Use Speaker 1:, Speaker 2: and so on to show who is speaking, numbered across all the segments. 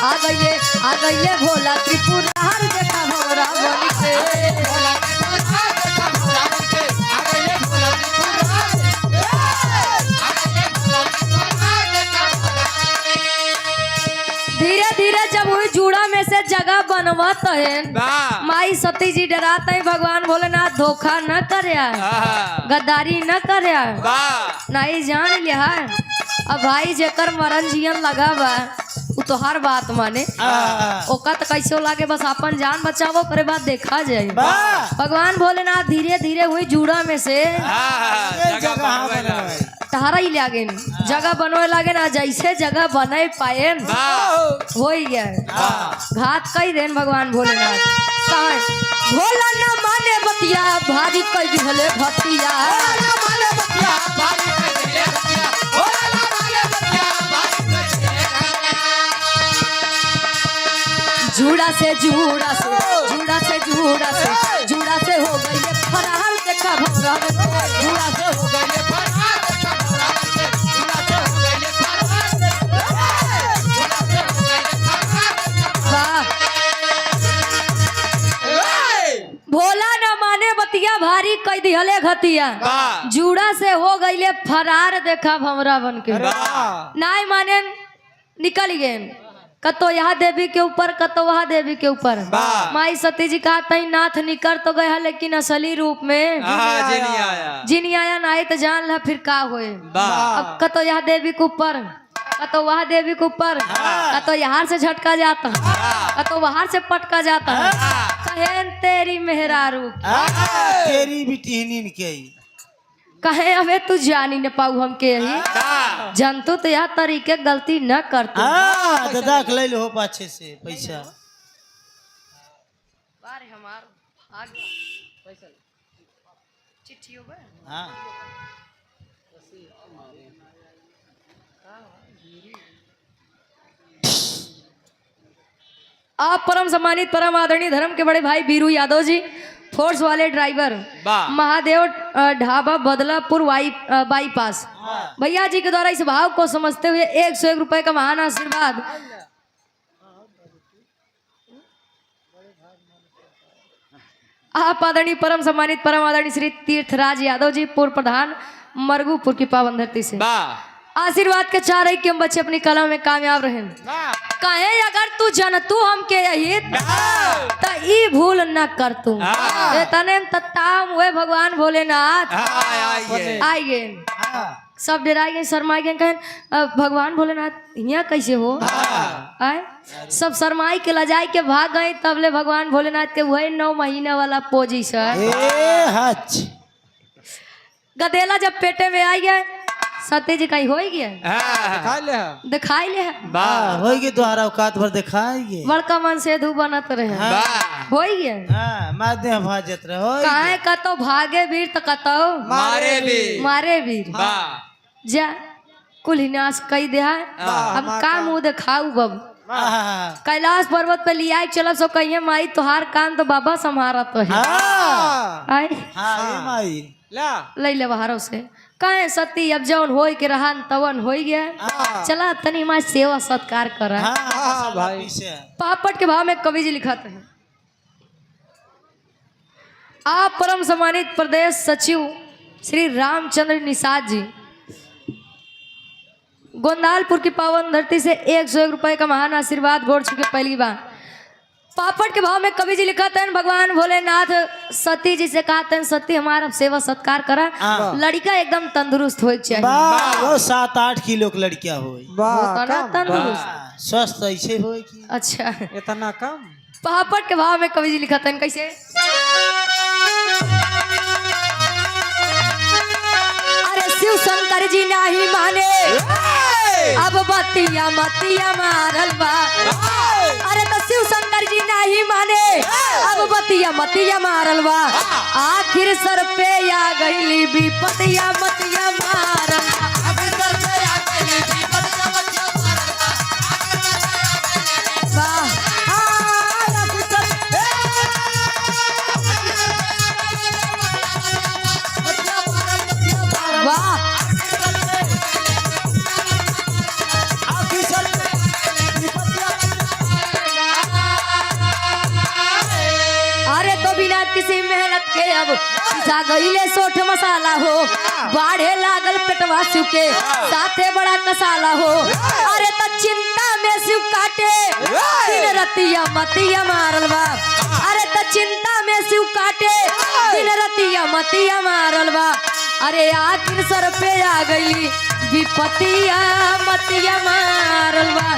Speaker 1: आ गईले भोला त्रिपुरार देखा भवरा बन के धीरे धीरे जब हुई जूड़ा में से जगह बनवत है माई सती जी डराता है भगवान भोलेनाथ धोखा न करे गद्दारी न करे नहीं जान लिया अब भाई जेकर मरण जियन लगा बा उ तो हर बात माने ओका तो कैसे लागे बस अपन जान बचावो करे बाद देखा जाए भगवान भोलेनाथ धीरे धीरे हुई जूड़ा में से तहारा ही लागे जगह बनवे लागे ना जैसे जगह बने पाए हो गया घात कई देन भगवान भोलेनाथ भोला न माने बतिया भारी कई दिहले भतिया जूड़ा से जूड़ा से जूड़ा से जूड़ा से जूड़ा से हो गई फरार देखा भगवा जूड़ा से हो गई फरार देखा भगवा जूड़ा से हो गई फरार भोला न माने बतिया भारी कई दिहले घतिया जूड़ा से हो गई फरार देखा भमरा बन के नहीं माने निकल गए कतो यहाँ देवी के ऊपर कतो वहाँ देवी के ऊपर माई सती जी कहा तई नाथ निकर तो गया लेकिन असली रूप में जिनी आया ना तो जान ला फिर का होए अब कतो यहाँ देवी के ऊपर कतो वहाँ देवी के ऊपर कतो यहाँ से झटका जाता कतो वहाँ से पटका जाता कहें तेरी मेहरारू
Speaker 2: तेरी भी टिहनी के
Speaker 1: कहे अबे तू जानी न पाऊ हम के यही जनतु तो यह तरीके गलती न करतू
Speaker 2: दादा ले लो पाछे से पैसा
Speaker 1: बारे हमार भाग पैसा चिट्ठी हो गए
Speaker 2: हां
Speaker 1: आप परम सम्मानित परम आदरणीय धर्म के बड़े भाई बीरू यादव जी फोर्स वाले ड्राइवर महादेव ढाबा बदलापुर बाईपास भैया जी के द्वारा इस भाव को समझते हुए 101 रुपए का महान आशीर्वाद आप आदरणीय परम सम्मानित परम आदरणीय श्री तीर्थराज यादव जी पूर्व प्रधान मरगूपुर की पावन धरती से आशीर्वाद के चाह रही कि हम बच्चे अपनी कला में कामयाब रहे कहे अगर तू जनतू हम के यही तो ई भूल न कर तू तने तत्ताम हुए भगवान भोलेनाथ आइए सब डराई गए शर्मा गए कहे भगवान भोलेनाथ यहाँ कैसे हो आए सब शर्माई के लजाई के भाग गए तबले भगवान भोलेनाथ के वही 9 महीने वाला पोजीशन गदेला जब पेटे में आई गए सत्य जी कहीं हो गया दिखाई ले
Speaker 2: हो गए तुम्हारा औकात भर दिखाएंगे
Speaker 1: बड़का मन से धू बनत रहे हो गया
Speaker 2: माध्यम भाजत रहे
Speaker 1: काहे कतो भागे वीर तो कतो मारे वीर जा कुल हिनाश कई दे हम का मुंह दिखाऊ बब कैलाश पर्वत पे लिया चलो सो कहिए माई तुहार काम तो बाबा संभारा तो है ले ले बाहरों से कहे सती अब जौन हो के रहा तवन हो गया चला तनी माँ सेवा सत्कार कर पापड़ के भाव में कवि जी लिखा है आप परम सम्मानित प्रदेश सचिव श्री रामचंद्र निषाद जी गोंदालपुर की पावन धरती से 101 रुपए का महान आशीर्वाद गोड़ चुके पहली बार पापड़ के भाव में कवि जी लिखाते हैं भगवान भोलेनाथ सती जी से कहते हैं सती हमारा सेवा सत्कार करा लड़का एकदम तंदुरुस्त हो चाहिए
Speaker 2: 7-8 किलो की लड़किया हो
Speaker 1: तंदुरुस्त
Speaker 2: स्वस्थ ऐसे हो
Speaker 1: अच्छा
Speaker 3: इतना कम
Speaker 1: पापड़ के भाव में कवि जी लिखाते हैं कैसे अरे शिव शंकर जी नहीं माने अब बतिया मतिया मारल बा अरे तो शिव शंकर जी नहीं माने अब बतिया मतिया मारल बा आखिर सर पे आ गईली विपतिया मतिया मारल के अब पिसा गईले सोठ मसाला हो बाढ़े लागल पेटवा शिव के साथे बड़ा कसाला हो अरे त चिंता में शिव काटे दिन रतिया मतिया मारल बा अरे त चिंता में शिव काटे दिन रतिया मतिया मारल बा अरे आखिर सर पे आ गई विपतिया मतिया मारल बा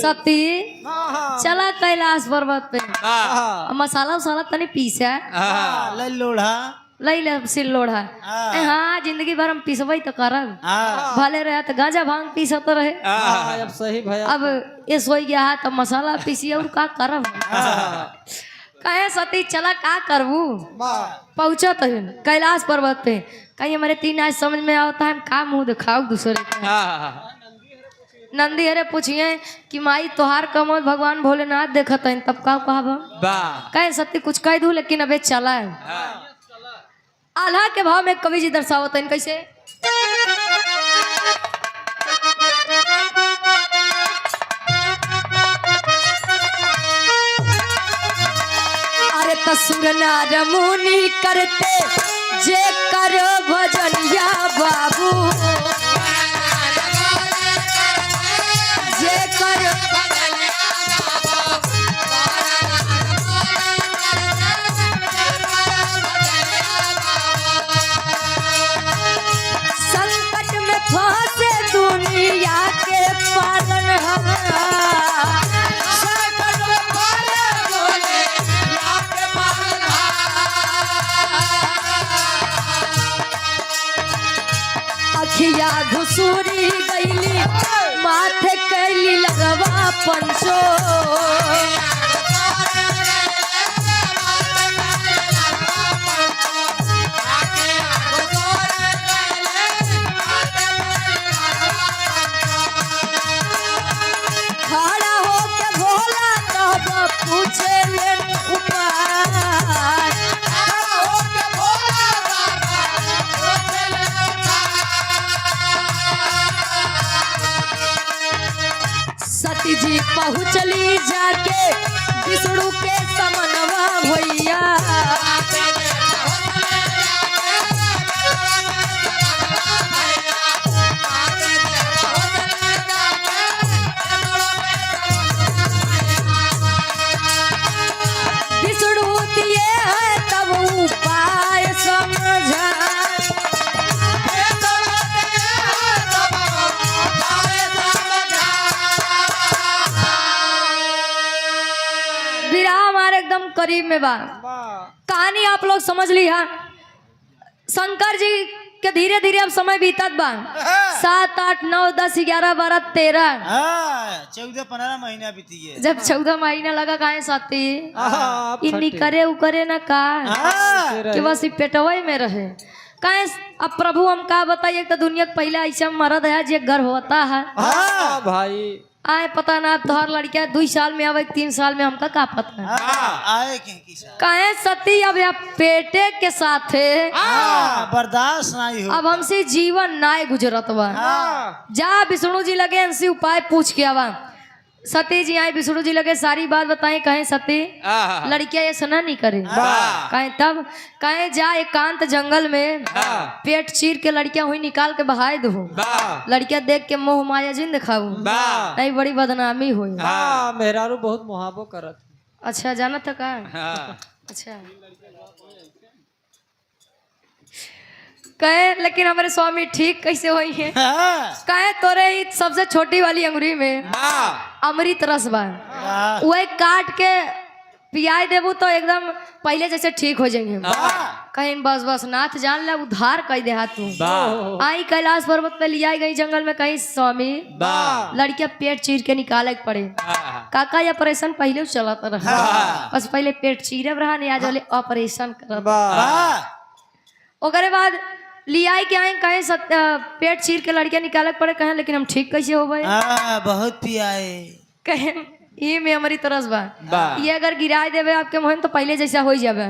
Speaker 1: सती चला कैलाश पर्वत पे मसाला उसाला तनी पीसा
Speaker 2: ले लोढ़ा
Speaker 1: लई ले सिल लोढ़ा हाँ जिंदगी भर हम पीसबई तो करब भले रहे तो गांजा भांग पीसत रहे
Speaker 3: अब सही भैया
Speaker 1: अब ये सोई गया है तब मसाला पीसी और का करब कहे सती चला का करबू पहुंचा तो कैलाश पर्वत पे कहीं हमारे तीन आज समझ में आता है हम का मुंह दिखाओ दूसरे को नंदी हरे पूछिए कि माई तोहार कमल भगवान भोलेनाथ देखत है तब का कहब कहे सती कुछ कह दू लेकिन अबे चला है आल्हा के भाव में कवि जी दर्शावत है कैसे अरे तसुर नार मुनि करते जे कर भजनिया बाबू जे कर संकट में फंसे दुनिया के पालन अखिया घुसूरी गईली माथे कैली लगवा पंचो खड़ा होके भोला तब पूछे ले उपाय सती जी पहुँचली जाके विष्णु के समनवा भैया विष्णु दिए है तब उपाय समझा विराह हमारे एकदम करीब में बा कहानी आप लोग समझ ली है शंकर जी के धीरे धीरे अब समय बीतत बा 7, 8, 9, 10, 11, 12, 13
Speaker 2: 14-15 महीना बीती है
Speaker 1: जब 14 महीना लगा काहे साथी इन्नी करे उकरे ना का कि बस पेटवे में रहे काहे अब प्रभु हम का बताइए तो दुनिया के पहले ऐसा मर्द है जो गर्भ होता है
Speaker 3: भाई
Speaker 1: आए पता ना तोहर लड़किया 2 साल में आवे 3 साल में हमका का पता
Speaker 2: आए की
Speaker 1: काहे सती अब या पेटे के साथे
Speaker 2: बर्दाश्त नहीं हो
Speaker 1: अब हमसे जीवन नाय गुजरत बा जा विष्णु जी लगे इनसे उपाय पूछ के आवा सती जी आए विष्णु जी लगे सारी बात बताए कहे सती लड़कियां ये सुना नहीं करे कहे तब कहे जा एकांत जंगल में पेट चीर के लड़कियां हुई निकाल के बहाए दो लड़कियां देख के मोह माया जिन दिखाऊ नहीं बड़ी बदनामी हुई
Speaker 3: मेहरारू बहुत मुहाबो करत
Speaker 1: अच्छा जाना था का अच्छा कहे लेकिन हमारे स्वामी ठीक कैसे हुई है कहे तोरे सबसे छोटी वाली अंगुरी में अमृत रस बा वही काट के पियाई देबू तो एकदम पहले जैसे ठीक हो जाएंगे कहीं बस बस नाथ जान ले उधार कह दे तू आई कैलाश पर्वत पे लिया गई जंगल में कहीं स्वामी लड़कियां पेट चीर के निकाले के पड़े काका ये ऑपरेशन पहले चलाता रहा बस पहले पेट चीरे रहा नहीं आज वाले ऑपरेशन कर ओकरे बाद लिया के आए कहे पेट चीर के लड़कियां निकाले पड़े कहे लेकिन हम ठीक कैसे हो गए
Speaker 2: बहुत पियाए
Speaker 1: कहे ये में हमारी तरस बा ये अगर गिरा देवे आपके मोहन तो पहले जैसा हो जावे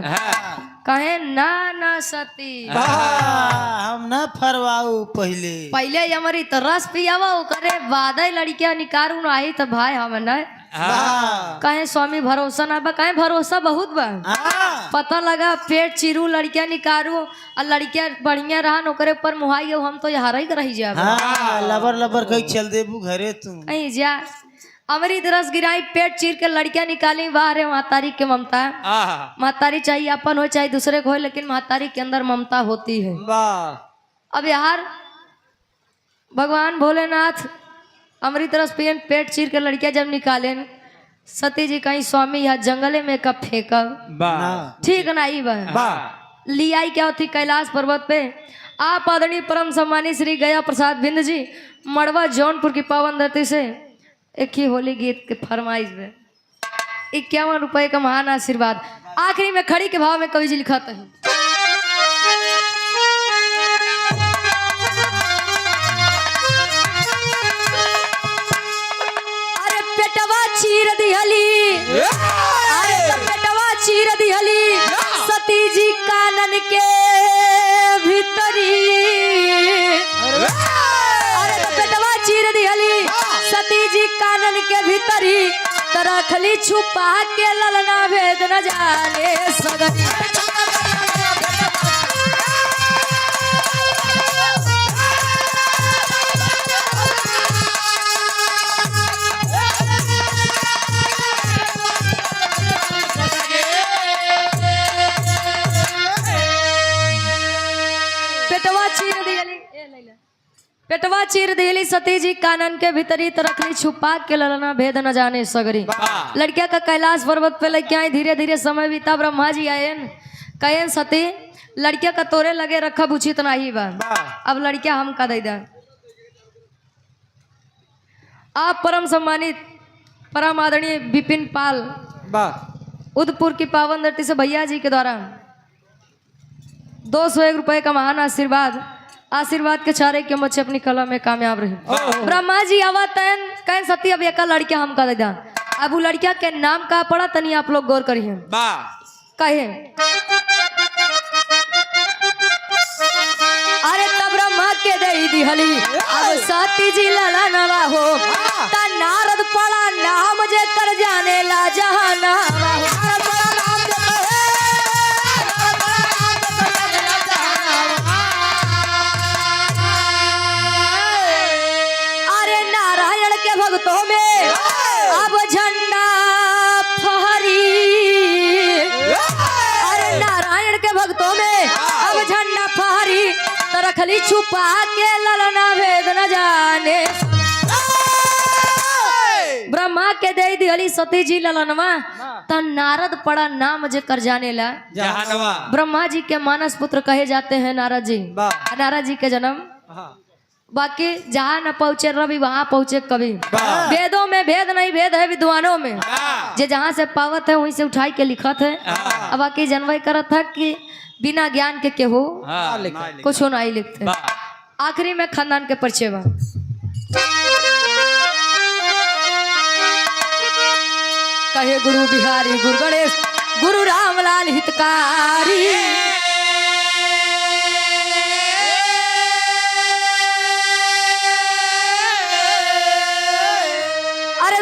Speaker 1: कहे ना ना सती
Speaker 2: हम ना फरवाऊ पहले
Speaker 1: पहले हमारी तरस पियावा करे बाद लड़कियां निकारू आई तो भाई हम ना कहे स्वामी भरोसा ना बा, कहे भरोसा बहुत बा। पता लगा पेट चिरू लड़कियां निकारू और लड़कियां बढ़िया रहा नौकरे पर मुहाई हम तो यहाँ ही रही जा
Speaker 2: लबर लबर कहीं चल देबू घरे तू।
Speaker 1: कहीं जा अमृत रस गिराई पेट चीर के लड़कियां निकाली बाहर है महतारी के ममता। महतारी चाहिए अपन हो चाहे दूसरे को हो, लेकिन महतारी के अंदर ममता होती है। अब यार भगवान भोलेनाथ अमृत रस पियन पेट चीर के लड़कियां जब निकाले सती जी कहीं स्वामी यहाँ जंगले में कब फेंकब ठीक नहीं बा लियाई क्या होती कैलाश पर्वत पे। आप आदरणीय परम सम्मानित श्री गया प्रसाद बिंद जी मड़वा जौनपुर की पावन धरती से एक ही होली गीत के फरमाइश में 51 रुपए का महान आशीर्वाद। आखिरी में खड़ी के भाव में कवि जी लिखा है चीर दिहली, अरे पेटवा चीर दिहली सती जी कानन के भीतरी। अरे पेटवा चीर दिहली सती जी कानन के भीतरी, तो रखली छुपा के ललना भेद न जाने सगरी। पेटवा चीर दिली सती जी कानन के भीतरी, तो रखली छुपा के ललना भेद न जाने सगरी। लड़किया का कैलाश पर्वत पे लेके आई, धीरे धीरे समय बीता। ब्रह्मा जी आयन कहें सती लड़किया का तोरे लगे रखब उचित नहीं बा, अब लड़किया हम का दे दा। आप परम सम्मानित परम आदरणीय विपिन पाल उदयपुर की पावन धरती से भैया जी के द्वारा 201 रुपए का महान आशीर्वाद। आशीर्वाद के चारे के बच्चे अपनी कला में कामयाब रहे। ब्रह्मा जी आवतन कहें सती अब एक लड़किया हम का दे दा। अब वो लड़किया के नाम का पड़ा तनी आप लोग गौर करिए। कहे अरे तब ब्रह्मा के दे दिहली अब सती जी लला नवा हो, ता नारद पड़ा नाम जे कर जाने ला जहाना हो। भक्तों में अब झंडा फहरी, अरे नारायण के भक्तों में अब झंडा फहरी, तो रखली छुपा के ललना भेद न जाने। ब्रह्मा के दे दिहली सती जी ललनवा, तो नारद पड़ा नाम जे कर जाने ला जहानवा। ब्रह्मा जी के मानस पुत्र कहे जाते हैं नारद जी। नारद जी के जन्म बाकी जहाँ न पहुँचे रवि वहाँ पहुँचे कवि। वेदों में भेद नहीं, भेद है विद्वानों में। जे जहाँ से पावत है वहीं से उठाई के लिखत है। अब बाकी जनवई करत है कि बिना ज्ञान के केहू कुछ नहीं लिखते। आखिरी में खानदान के परिचय बा। कहे गुरु बिहारी गुरु गणेश गुरु रामलाल हितकारी।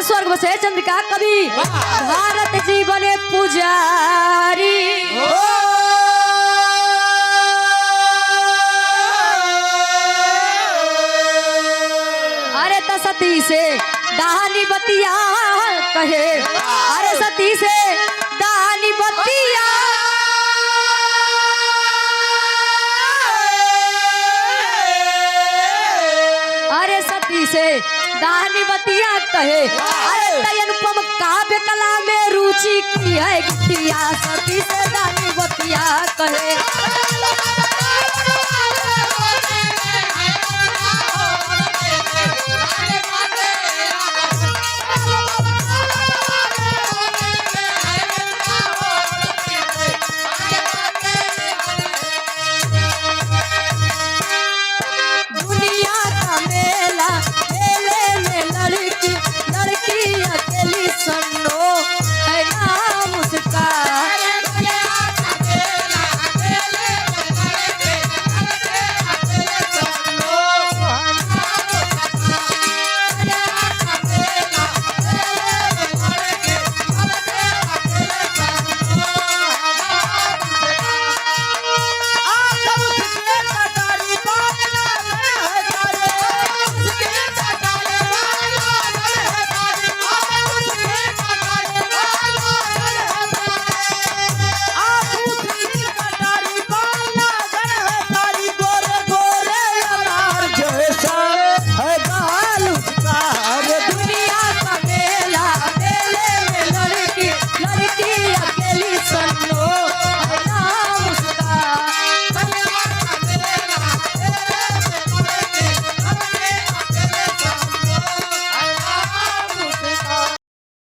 Speaker 1: स्वर्ग बसे चंद्रिका कवि भारत जी बने पुजारी। अरे सती से दानी बतिया कहे, अरे सती से दानी बतिया, अरे सती से दानी बतिया कहे। अरे अनुपम काव्य कला में रुचि की है गिटिया, सती से दानी बतिया कहे। दुनिया का मेला मेले में लड़की लड़की अकेली सन